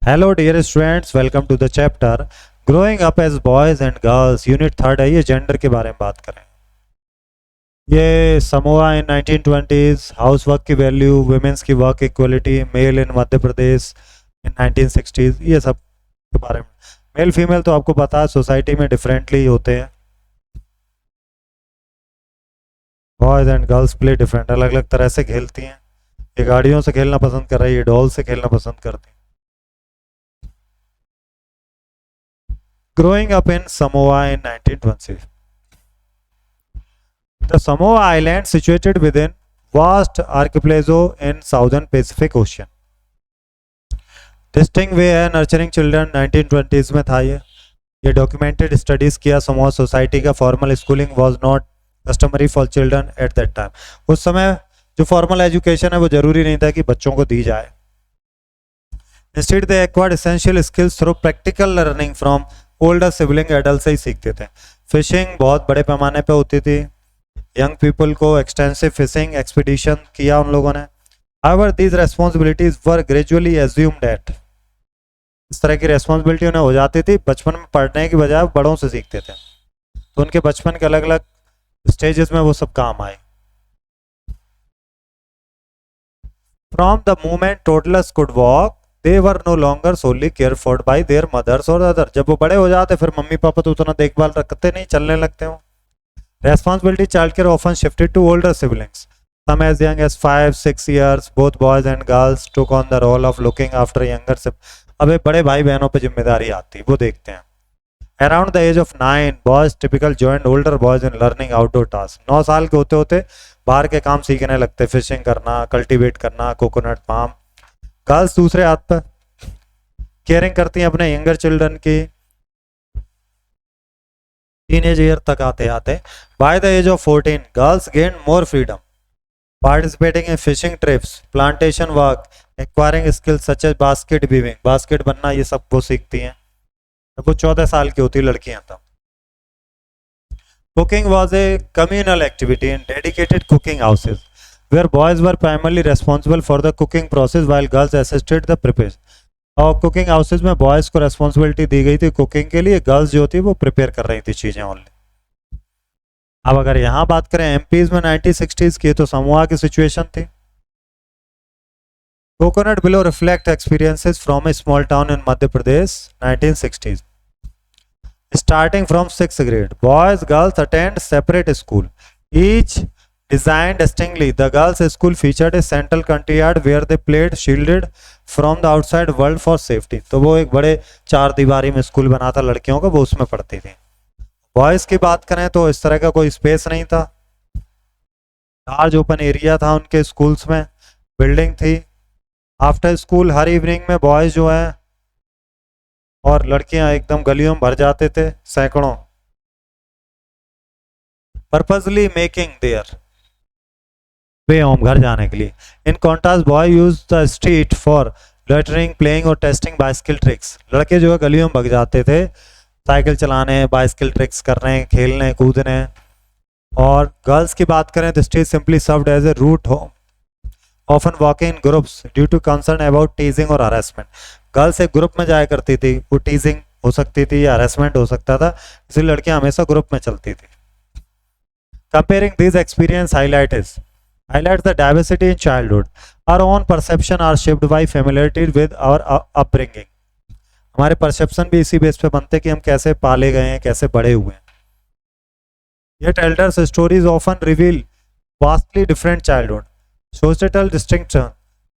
Hello dear students, welcome to the chapter growing up as boys and girls. Unit 3 है, ये gender के बारे में बात करें। ये समोआ इन 1920s, हाउस वर्क की वैल्यू, वुमेन्स की वर्क इक्वलिटी, मेल इन मध्य प्रदेश इन 1960s, ये सब के बारे में। मेल फीमेल तो आपको पता है सोसाइटी में डिफरेंटली होते हैं। Boys and girls play different, अलग अलग तरह से खेलती हैं। ये गाड़ियों से खेलना पसंद कर रही है, डॉल से खेलना पसंद करती हैं। Growing up in Samoa in 1920s, the Samoa Islands situated within vast archipelago in southern Pacific Ocean. Distinct way है nurturing children 1920s में था ये डॉक्यूमेंटेड स्टडीज किया। समोआ सोसाइटी का formal schooling was not customary for children at that time. उस समय जो formal education है वो जरूरी नहीं था कि बच्चों को दी जाए। Instead they acquired essential skills through practical learning from older sibling, adult से ही सीखते थे। फिशिंग बहुत बड़े पैमाने पे होती थी। यंग पीपल को एक्सटेंसिव फिशिंग एक्सपीडिशन किया उन लोगों ने। However, these responsibilities were gradually assumed at, इस तरह की रेस्पॉन्सिबिलिटी उन्हें हो जाती थी, बचपन में पढ़ने की बजाय बड़ों से सीखते थे। तो उनके बचपन के अलग अलग स्टेजेस में वो सब काम आए। From the moment toddlers could walk, they were no longer solely cared for by their mothers or others। जब वो बड़े हो जाते फिर मम्मी पापा तो उतना देखभाल रखते नहीं, चलने लगते हो। Responsibility childcare often shifted to older siblings. Some as young as 5-6 years, both boys and girls took on the role of looking after younger siblings. अब बड़े भाई बहनों पे जिम्मेदारी आती, वो देखते हैं। Around the age of 9, boys typically joined older boys in learning outdoor tasks. 9 साल के होते होते बाहर के काम सीखने लगते, फिशिंग करना, कल्टीवेट करना, कोकोनट पाम। गर्ल्स दूसरे हाथ पर केयरिंग करती हैं अपने यंगर चिल्ड्रन की, टीनेज ईयर तक आते आते। By the age of 14, girls gain more freedom, participating in fishing trips, plantation work, acquiring skills such as basket weaving, basket बनना, ये सब वो सीखती हैं जब वो 14 साल की होती लड़कियां तब। Cooking was a communal activity in dedicated cooking houses, where boys were primarily responsible for the cooking process while girls assisted the preparation. और कुकिंग हाउसेज में बॉयज़ को रेस्पॉन्सिबिलिटी दी गई थी कुकिंग के लिए, गर्ल्स जो थी वो प्रिपेयर कर रही थी चीज़ें ओनली। अब अगर यहाँ बात करें एमपीज में 1960s की, तो समोआ की सिचुएशन थी। Coconut below reflect experiences from A small town in Madhya Pradesh 1960s। Starting from 6th grade, boys girls attend separate school, each designed distinctly. The girls school featured a central courtyard where they played shielded from the outside world for safety. तो वो एक बड़े 4 दीवारी में school बना था लड़कियों का, वो उसमें पढ़ती थी। बॉयज की बात करें तो इस तरह का कोई स्पेस नहीं था, लार्ज ओपन एरिया था उनके स्कूल्स में, बिल्डिंग थी। आफ्टर स्कूल हर इवनिंग में बॉयज जो है और लड़कियां एकदम गलियों में भर जाते थे, सैकड़ों, purposely making their way home, घर जाने के लिए। In contrast boy use the street for lautering, playing और टेस्टिंग बाइसिकल ट्रिक्स। लड़के जो है गलियों में भग जाते थे, साइकिल चलाने, बाइसिकल ट्रिक्स करने, खेलने कूदने। और गर्ल्स की बात करें तो street simply served as a route home, often walking in groups due to concern about teasing और हरासमेंट। गर्ल्स एक ग्रुप में जाया करती थी, वो टीजिंग हो सकती थी या हरासमेंट हो सकता था, इसलिए लड़कियां हमेशा ग्रुप में चलती थी। Comparing this experience highlights the diversity in childhood. Our own perception are shaped by familiarity with our upbringing. हमारे परसेप्शन भी इसी बेस पे बनते हैं कि हम कैसे पाले गए हैं, कैसे बड़े हुए हैं। Yet elders' stories often reveal vastly different childhood. Societal distinction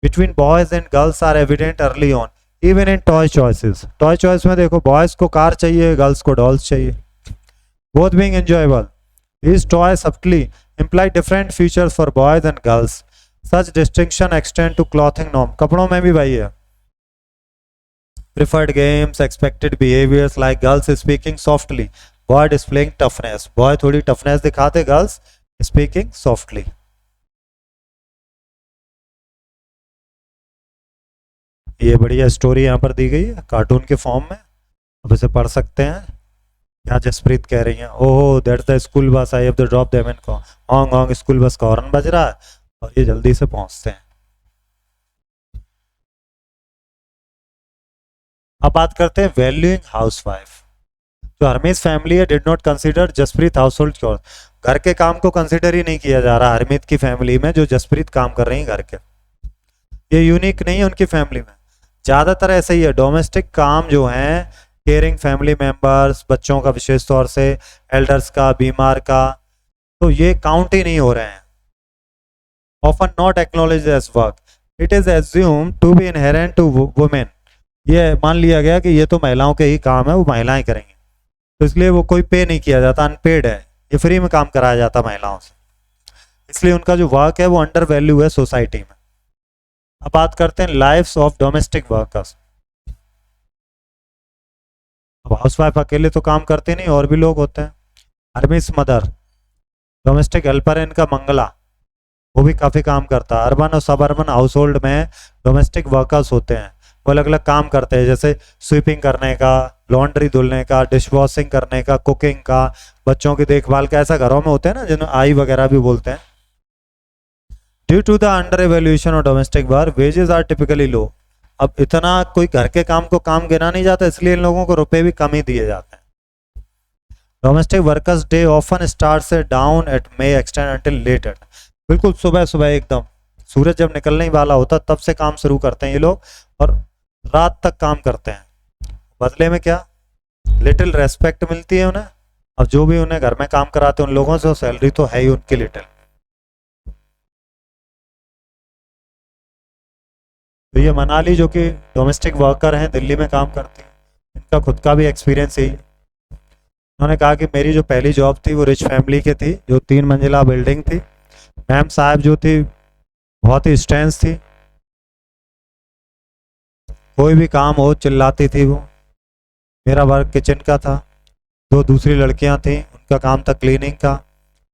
between boys and girls are evident early on, even in toy choices. Toy choice में देखो, boys को कार चाहिए, girls को dolls चाहिए, both being enjoyable. These toys subtly imply different features for boys and girls. Such distinction extend to clothing norm. कपड़ों में भी वही है। Preferred games, expected behaviors like girls speaking softly, boy displaying toughness. Boy थोड़ी toughness दिखाते, girls speaking softly. ये बढ़िया story यहाँ पर दी गई है कार्टून के फॉर्म में, अब इसे पढ़ सकते हैं। क्या जसप्रीत कह रही हैं, oh that's the school bus, I have to drop them in honk honk, school bus का हॉर्न बज रहा है और ये जल्दी से पहुंचते हैं। अब बात करते हैं वैल्यूइंग हाउसवाइफ। जो हरमीज फैमिली है did not consider Jaspreet household chore, घर के काम को कंसीडर ही नहीं किया जा रहा हरमीत की फैमिली में, जो जसप्रीत काम कर रही है घर के। ये यूनिक नहीं है उनकी फैमिली में, ज़्यादातर ऐसा ही है। डोमेस्टिक काम जो हैं, केयरिंग फैमिली मेंबर्स, बच्चों का विशेष तौर से, एल्डर्स का, बीमार का, तो ये काउंट ही नहीं हो रहे हैं। Often not acknowledge as work, it is assume to be inherent to women, ये मान लिया गया कि ये तो महिलाओं के ही काम है, वो महिलाएं करेंगी, तो इसलिए वो कोई पे नहीं किया जाता, अनपेड है, ये फ्री में काम कराया जाता महिलाओं से, इसलिए उनका जो वर्क है वो अंडर वैल्यू है सोसाइटी में। अब बात करते हैं लाइफ्स ऑफ डोमेस्टिक वर्कर्स। अब हाउसवाइफ अकेले तो काम करते नहीं, और भी लोग होते हैं। हरमिस मदर, डोमेस्टिक हेल्पर है इनका मंगला, वो भी काफ़ी काम करता है। अर्बन और सब अर्बन हाउस होल्ड में डोमेस्टिक वर्कर्स होते हैं, वो अलग अलग काम करते हैं, जैसे स्वीपिंग करने का, लॉन्ड्री धुलने का, डिश वॉशिंग करने का, कुकिंग का, बच्चों की देखभाल का, ऐसा घरों में होते हैं ना जिन्हें आई वगैरह भी बोलते हैं। Due to the undervaluation of domestic work wages are typically low, अब इतना कोई घर के काम को काम गिना नहीं जाता, इसलिए इन लोगों को रुपए भी कम ही दिए जाते हैं। Domestic workers day often start से dawn at may extend until late at, बिल्कुल सुबह सुबह एकदम सूरज जब निकलने ही वाला होता तब से काम शुरू करते हैं ये लोग, और रात तक काम करते हैं। बदले में क्या, लिटिल रेस्पेक्ट मिलती है उन्हें, अब जो भी उन्हें घर में काम कराते हैं उन लोगों से सैलरी तो है ही उनकी लिटिल। तो ये मनाली जो कि डोमेस्टिक वर्कर हैं, दिल्ली में काम करती हैं, इनका खुद का भी एक्सपीरियंस यही। उन्होंने कहा कि मेरी जो पहली जॉब थी वो रिच फैमिली की थी, जो 3 मंजिला बिल्डिंग थी। मैम साहब जो थी बहुत ही स्ट्रेंथ थी, कोई भी काम हो चिल्लाती थी वो। मेरा वर्क किचन का था, 2 दूसरी लड़कियां थी, उनका काम था क्लीनिंग का।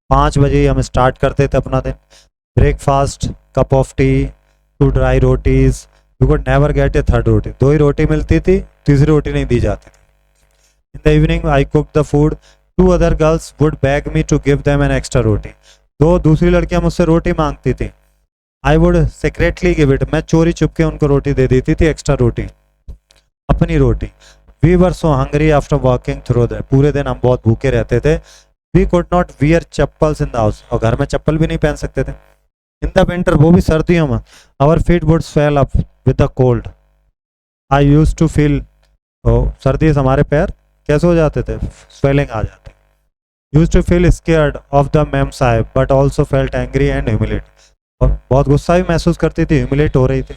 5 बजे ही हम स्टार्ट करते थे अपना दिन। Breakfast, cup of tea, 2 dry rotis, you could never get a third roti, 2 ही रोटी मिलती थी, तीसरी रोटी नहीं दी जाती थी। In the evening I cook the food, 2 other girls would beg me to give them an extra roti, 2 दूसरी लड़कियां मुझसे रोटी मांगती थी। I would secretly give it, मैं चोरी चुपके उनको रोटी दे देती थी, एक्स्ट्रा रोटी, अपनी रोटी। We were so hungry after walking through the, पूरे दिन हम बहुत भूखे रहते थे। We could not wear chappals in the house, और घर में चप्पल भी नहीं पहन सकते थे। इन द विंटर, वो भी सर्दियों में, our feet would swell up with the cold. I use to feel, सर्दी से हमारे पैर कैसे हो जाते थे, स्वेलिंग आ जाती। Used to feel scared of the memsahib but also felt angry and humiliate, और बहुत गुस्सा भी महसूस करती थी, ह्यूमिलेट हो रही थी।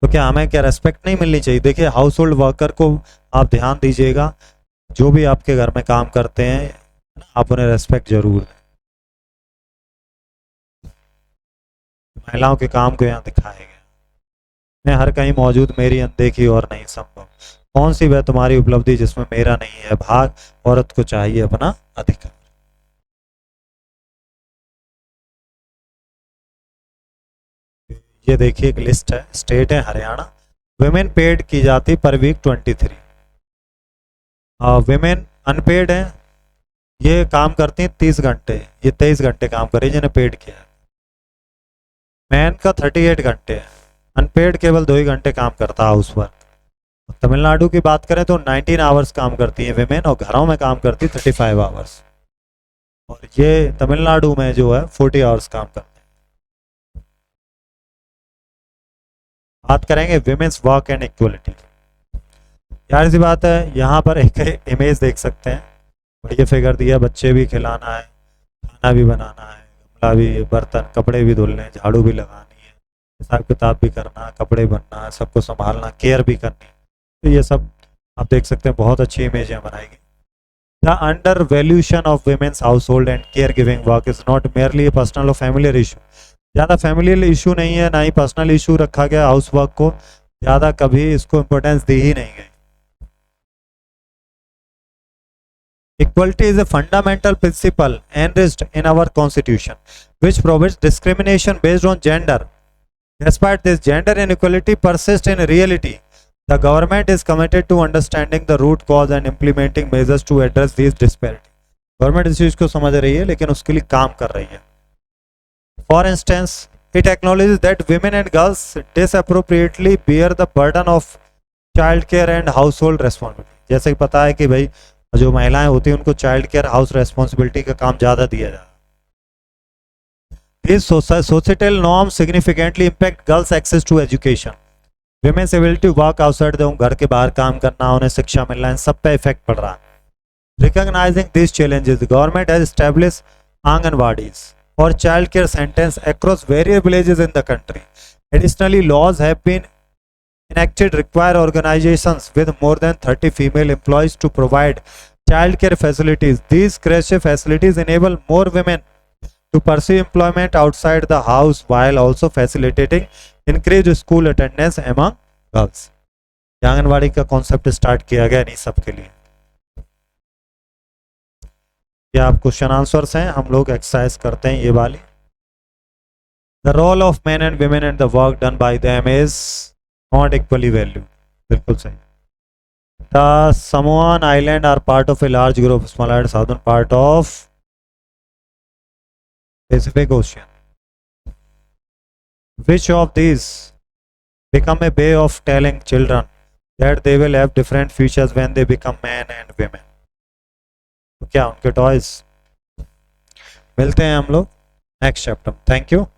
तो क्या हमें क्या रेस्पेक्ट नहीं मिलनी चाहिए? देखिए हाउस होल्ड वर्कर को आप ध्यान दीजिएगा, जो भी आपके घर में काम करते हैं आप उन्हें रेस्पेक्ट जरूर दें। महिलाओं के काम को यहाँ दिखाया गया, मैं हर कहीं मौजूद, मेरी अनदेखी और नहीं संभव, कौन सी वह तुम्हारी उपलब्धि जिसमें मेरा नहीं है भाग, औरत को चाहिए अपना अधिकार। ये देखिए एक लिस्ट है, स्टेट है हरियाणा, विमेन पेड की जाती पर वीक 23, विमेन अनपेड है, ये काम करती हैं 30 घंटे, ये 23 घंटे काम करे जिन्हें पेड किया है। मैन का 38 घंटे है, अनपेड केवल 2 ही घंटे काम करता है हाउस वर्क। तमिलनाडु की बात करें तो 19 आवर्स काम करती है विमेन, और घरों में काम करती है 35 आवर्स, और ये तमिलनाडु में जो है 40 आवर्स काम करते हैं। बात करेंगे विमेन्स वर्क एंड इक्वलिटी। यार सी बात है, यहाँ पर एक इमेज देख सकते हैं, बढ़िया फिगर दिया, बच्चे भी खिलाना है, खाना भी बनाना है, गमला भी, बर्तन, कपड़े भी धुलने, झाड़ू भी लगानी है, हिसाब किताब भी करना, कपड़े बनना, सबको संभालना, केयर भी करनी है। तो ये सब आप देख सकते हैं, बहुत अच्छी इमेज यहाँ बनाई गई। The undervaluation of women's household and care giving work is not merely a personal और फैमिलियर इशू, ज़्यादा फैमिलियल इशू नहीं है, ना ही पर्सनल इशू रखा गया, हाउस वर्क को ज़्यादा कभी इसको इम्पोर्टेंस दी ही नहीं गई। Equality is a fundamental principle enshrined in our constitution, which prohibits discrimination based on gender. Despite this, gender inequality persists in reality. The government is committed to understanding the root cause and implementing measures to address these disparities. Government इस चीज को समझ रही है, लेकिन उसके लिए काम कर रही है। For instance, It acknowledges that women and girls disappropriately bear the burden of child care and house hold responsibility. जैसे कि पता है कि भाई जो महिलाएं होती हैं उनको चाइल्ड केयर हाउस रेस्पॉन्सिबिलिटी का काम ज़्यादा दिया जाता है। These societal norms significantly impact girls' access to education. Women's ability to work outside the home, घर के बाहर काम करना, उन्हें शिक्षा मिलना, इन सब पे इफेक्ट पड़ रहा है। Recognizing these challenges, the government has established Anganwadis or child care centers across various villages in the country. Additionally, laws have been enacted require organizations with more than 30 female employees to provide child care facilities. These creche facilities enable more women to pursue employment outside the house while also facilitating increased school attendance among girls. Anganwadi का concept start किया गया नहीं सबके लिए। ये आप question answers हैं, हम लोग एक्सरसाइज करते हैं ये वाली। The role of men and women and the work done by them is not equally valued. बिल्कुल सही। The Samoan Island are part of a large group of small islands, southern part of Pacific Ocean. Which of these become a way of telling children that they will have different futures when they become men and women? तो क्या उनके toys मिलते हैं हम लोग next chapter. Thank you.